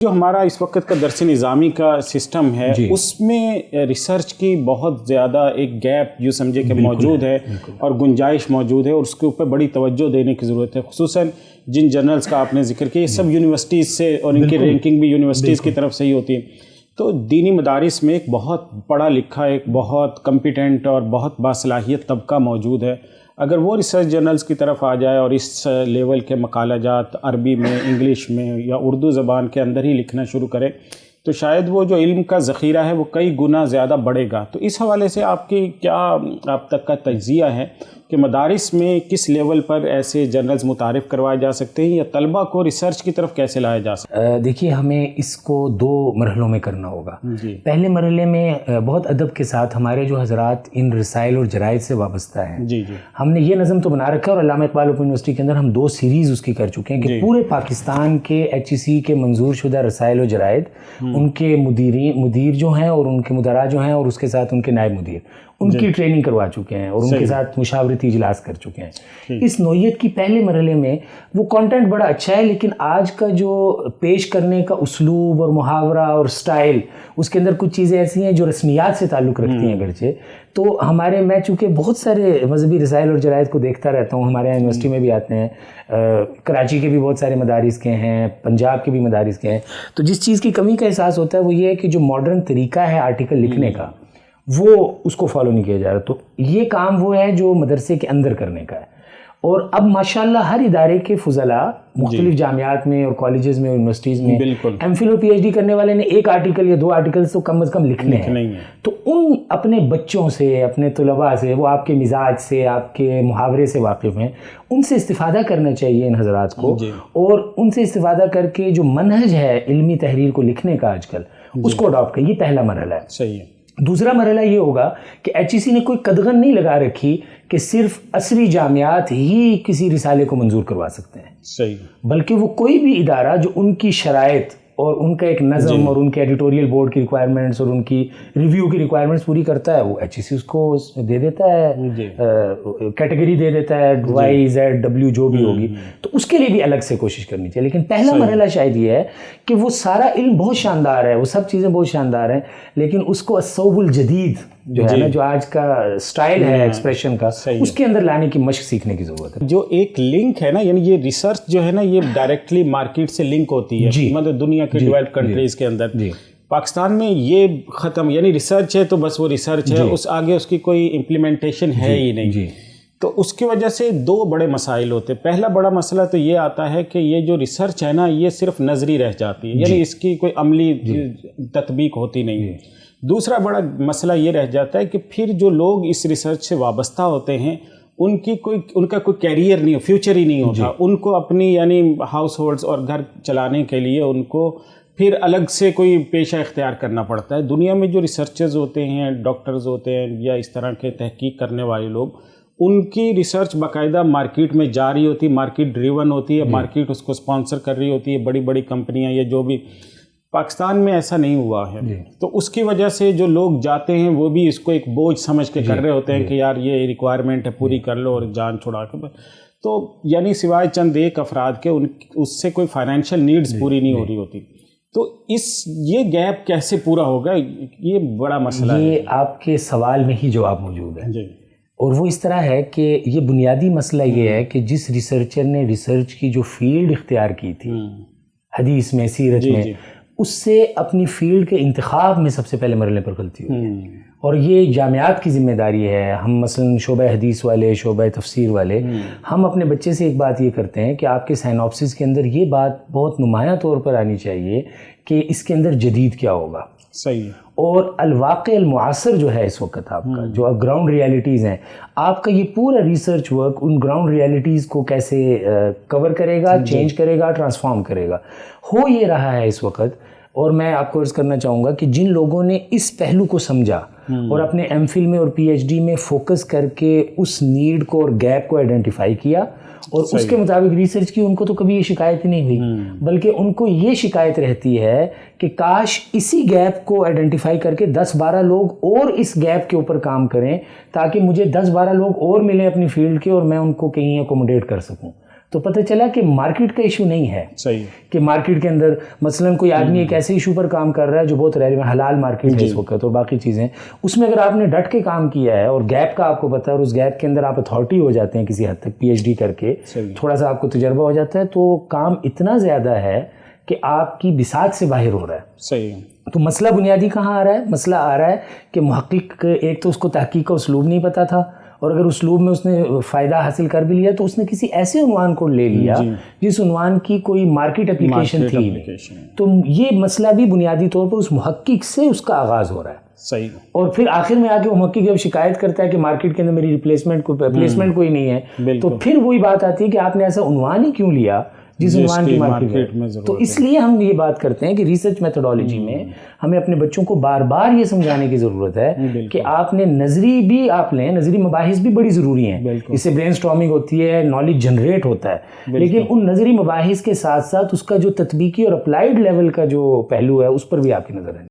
جو ہمارا اس وقت کا درس نظامی کا سسٹم ہے اس میں ریسرچ کی بہت زیادہ ایک گیپ جو سمجھے کہ موجود ہے اور گنجائش موجود ہے، اور اس کے اوپر بڑی توجہ دینے کی ضرورت ہے، خصوصاً جن جرنلز کا آپ نے ذکر کیا یہ سب یونیورسٹیز سے، اور ان کی رینکنگ بھی یونیورسٹیز کی طرف سے ہی ہوتی ہے۔ تو دینی مدارس میں ایک بہت پڑھا لکھا، ایک بہت کمپیٹنٹ اور بہت باصلاحیت طبقہ موجود ہے، اگر وہ ریسرچ جرنلز کی طرف آ جائے اور اس لیول کے مقالہ جات عربی میں، انگلش میں یا اردو زبان کے اندر ہی لکھنا شروع کرے تو شاید وہ جو علم کا ذخیرہ ہے وہ کئی گنا زیادہ بڑھے گا۔ تو اس حوالے سے آپ کی کیا آپ تک کا تجزیہ ہے کہ مدارس میں کس لیول پر ایسے جرنلز متعارف کروائے جا سکتے ہیں، یا طلبہ کو ریسرچ کی طرف کیسے لایا جا سکتا ہے؟ دیکھیے، ہمیں اس کو 2 مرحلوں میں کرنا ہوگا۔ پہلے مرحلے میں بہت ادب کے ساتھ ہمارے جو حضرات ان رسائل اور جرائد سے وابستہ ہیں، ہم نے یہ نظم تو بنا رکھا ہے، اور علامہ اقبال اوپن یونیورسٹی کے اندر ہم 2 سیریز اس کی کر چکے ہیں کہ پورے پاکستان کے HEC کے منظور شدہ رسائل و جرائد، ان کے مدیر جو ہیں اور ان کے مدراء جو ہیں اور اس کے ساتھ ان کے نائب مدیر، ان کی ٹریننگ کروا چکے ہیں اور ان کے ساتھ مشاورتی اجلاس کر چکے ہیں۔ اس نوعیت کی پہلے مرحلے میں وہ کانٹینٹ بڑا اچھا ہے، لیکن آج کا جو پیش کرنے کا اسلوب اور محاورہ اور سٹائل، اس کے اندر کچھ چیزیں ایسی ہیں جو رسمیات سے تعلق رکھتی ہیں اگرچہ۔ تو میں چونکہ بہت سارے مذہبی رسائل اور جرائد کو دیکھتا رہتا ہوں، ہمارے یہاں یونیورسٹی میں بھی آتے ہیں، کراچی کے بھی بہت سارے مدارس کے ہیں، پنجاب کے بھی مدارس کے ہیں، تو جس چیز کی کمی کا احساس ہوتا ہے وہ یہ ہے کہ جو ماڈرن طریقہ ہے آرٹیکل لکھنے کا وہ اس کو فالو نہیں کیا جا رہا۔ تو یہ کام وہ ہے جو مدرسے کے اندر کرنے کا ہے، اور اب ماشاءاللہ ہر ادارے کے فضلاء مختلف جامعات میں اور کالجز میں اور یونیورسٹیز میں ایم فل اور PhD کرنے والے نے 1 آرٹیکل یا 2 آرٹیکل تو کم از کم لکھنے ہیں۔ تو ان اپنے بچوں سے، اپنے طلباء سے، وہ آپ کے مزاج سے، آپ کے محاورے سے واقف ہیں، ان سے استفادہ کرنا چاہیے ان حضرات کو، اور ان سے استفادہ کر کے جو منہج ہے علمی تحریر کو لکھنے کا آج کل، اس کو اڈاپٹ کریں۔ یہ پہلا مرحلہ ہے۔ صحیح ہے۔ دوسرا مرحلہ یہ ہوگا کہ HEC نے کوئی قدغن نہیں لگا رکھی کہ صرف عصری جامعات ہی کسی رسالے کو منظور کروا سکتے ہیں، صحیح، بلکہ وہ کوئی بھی ادارہ جو ان کی شرائط اور ان کا ایک نظم اور ان کے ایڈیٹوریل بورڈ کی ریکوائرمنٹس اور ان کی ریویو کی ریکوائرمنٹس پوری کرتا ہے، وہ HEC اس کو دے دیتا ہے، کیٹیگری دے دیتا ہے YZW جو بھی ہوگی، تو اس کے لیے بھی الگ سے کوشش کرنی چاہیے۔ لیکن پہلا مرحلہ شاید یہ ہے کہ وہ سارا علم بہت شاندار ہے، وہ سب چیزیں بہت شاندار ہیں، لیکن اس کو الصوب الجدید جو ہے نا، جو آج کا سٹائل ہے ایکسپریشن کا، اس کے اندر لانے کی مشق سیکھنے کی ضرورت ہے۔ جو ایک لنک ہے نا، یعنی یہ ریسرچ جو ہے نا، یہ ڈائریکٹلی مارکیٹ سے لنک ہوتی ہے، مطلب دنیا کے ڈیولپڈ کنٹریز کے اندر۔ پاکستان میں یہ ختم، یعنی ریسرچ ہے تو بس وہ ریسرچ ہے، اس آگے اس کی کوئی امپلیمنٹیشن ہے ہی نہیں۔ تو اس کی وجہ سے 2 بڑے مسائل ہوتے ہیں۔ پہلا بڑا مسئلہ تو یہ آتا ہے کہ یہ جو ریسرچ ہے نا، یہ صرف نظری رہ جاتی ہے، یعنی اس کی کوئی عملی تطبیق ہوتی نہیں ہے۔ دوسرا بڑا مسئلہ یہ رہ جاتا ہے کہ پھر جو لوگ اس ریسرچ سے وابستہ ہوتے ہیں ان کا کوئی کیریئر نہیں، فیوچر ہی نہیں ہوتا، ان کو اپنی یعنی ہاؤس ہولڈز اور گھر چلانے کے لیے ان کو پھر الگ سے کوئی پیشہ اختیار کرنا پڑتا ہے۔ دنیا میں جو ریسرچرز ہوتے ہیں، ڈاکٹرز ہوتے ہیں یا اس طرح کے تحقیق کرنے والے لوگ، ان کی ریسرچ باقاعدہ مارکیٹ میں جاری ہوتی ہے، مارکیٹ ڈریون ہوتی ہے، مارکیٹ اس کو سپانسر کر رہی ہوتی ہے، بڑی بڑی کمپنیاں یا جو بھی۔ پاکستان میں ایسا نہیں ہوا ہے، تو اس کی وجہ سے جو لوگ جاتے ہیں وہ بھی اس کو ایک بوجھ سمجھ کے کر رہے ہوتے ہیں کہ یار یہ ریکوائرمنٹ ہے، پوری کر لو اور جان چھڑا کے، تو یعنی سوائے چند 1 افراد کے اس سے کوئی فائنینشیل نیڈز پوری نہیں ہو رہی ہوتی۔ تو یہ گیپ کیسے پورا ہوگا، یہ بڑا مسئلہ ہے۔ یہ آپ کے سوال میں ہی جواب موجود ہے، اور وہ اس طرح ہے کہ یہ بنیادی مسئلہ یہ ہے کہ جس ریسرچر نے ریسرچ کی جو فیلڈ اختیار کی تھی حدیث میں، سیرت میں، اس سے اپنی فیلڈ کے انتخاب میں سب سے پہلے مرحلے پر غلطی ہوئی ہے، اور یہ جامعات کی ذمہ داری ہے۔ ہم مثلا شعبہ حدیث والے، شعبہ تفسیر والے، ہم اپنے بچے سے ایک بات یہ کرتے ہیں کہ آپ کے سائنوپسس کے اندر یہ بات بہت نمایاں طور پر آنی چاہیے کہ اس کے اندر جدید کیا ہوگا، صحیح، اور الواقع المعاصر جو ہے اس وقت آپ کا، جو گراؤنڈ ریالٹیز ہیں، آپ کا یہ پورا research work in ground realities کو کیسے کور کرے گا، چینج کرے گا، ٹرانسفارم کرے گا۔ ہو یہ رہا ہے اس وقت، اور میں آپ کو عرض کرنا چاہوں گا کہ جن لوگوں نے اس پہلو کو سمجھا اور اپنے ایم فل میں اور PhD میں فوکس کر کے اس نیڈ کو اور گیپ کو آئیڈینٹیفائی کیا اور اس کے مطابق ریسرچ کی، ان کو تو کبھی یہ شکایت ہی نہیں ہوئی، بلکہ ان کو یہ شکایت رہتی ہے کہ کاش اسی گیپ کو آئیڈینٹیفائی کر کے 10-12 لوگ اور اس گیپ کے اوپر کام کریں، تاکہ مجھے 10-12 لوگ اور ملیں اپنی فیلڈ کے اور میں ان کو کہیں اکوموڈیٹ کر سکوں۔ تو پتہ چلا کہ مارکیٹ کا ایشو نہیں ہے. صحیح. کہ مارکیٹ کے اندر مثلاً کوئی آدمی ایک ایسے ایشو پر کام کر رہا ہے جو بہت ریلیونٹ حلال مارکیٹ ہے اس وقت اور باقی چیزیں, اس میں اگر آپ نے ڈٹ کے کام کیا ہے اور گیپ کا آپ کو پتہ ہے اور اس گیپ کے اندر آپ اتھارٹی ہو جاتے ہیں کسی حد تک پی ایچ ڈی کر کے, تھوڑا سا آپ کو تجربہ ہو جاتا ہے, تو کام اتنا زیادہ ہے کہ آپ کی بساط سے باہر ہو رہا ہے. صحیح. تو مسئلہ بنیادی کہاں آ رہا ہے؟ مسئلہ آ رہا ہے کہ محقق ایک تو اس کو تحقیق کا اسلوب نہیں پتہ تھا, اور اگر اسلوب میں اس نے فائدہ حاصل کر بھی لیا تو اس نے کسی ایسے عنوان کو لے لیا جس عنوان کی کوئی مارکیٹ اپلیکیشن تھی نہیں. تو یہ مسئلہ بھی بنیادی طور پر اس محقق سے اس کا آغاز ہو رہا ہے. صحیح. اور پھر آخر میں آ کے وہ محقق جب شکایت کرتا ہے کہ مارکیٹ کے اندر میری ریپلیسمنٹ کوئی نہیں ہے, تو پھر وہی بات آتی ہے کہ آپ نے ایسا عنوان ہی کیوں لیا جس عنوان کی مارکیٹ میں. تو اس لیے ہم یہ بات کرتے ہیں کہ ریسرچ میتھڈالوجی میں ہمیں اپنے بچوں کو بار بار یہ سمجھانے کی ضرورت ہے کہ آپ نے نظری بھی آپ لیں, نظری مباحث بھی بڑی ضروری ہیں, اس سے برین اسٹارمنگ ہوتی ہے, نالج جنریٹ ہوتا ہے, لیکن ان نظری مباحث کے ساتھ ساتھ اس کا جو تطبیقی اور اپلائیڈ لیول کا جو پہلو ہے اس پر بھی آپ کی نظر ہے.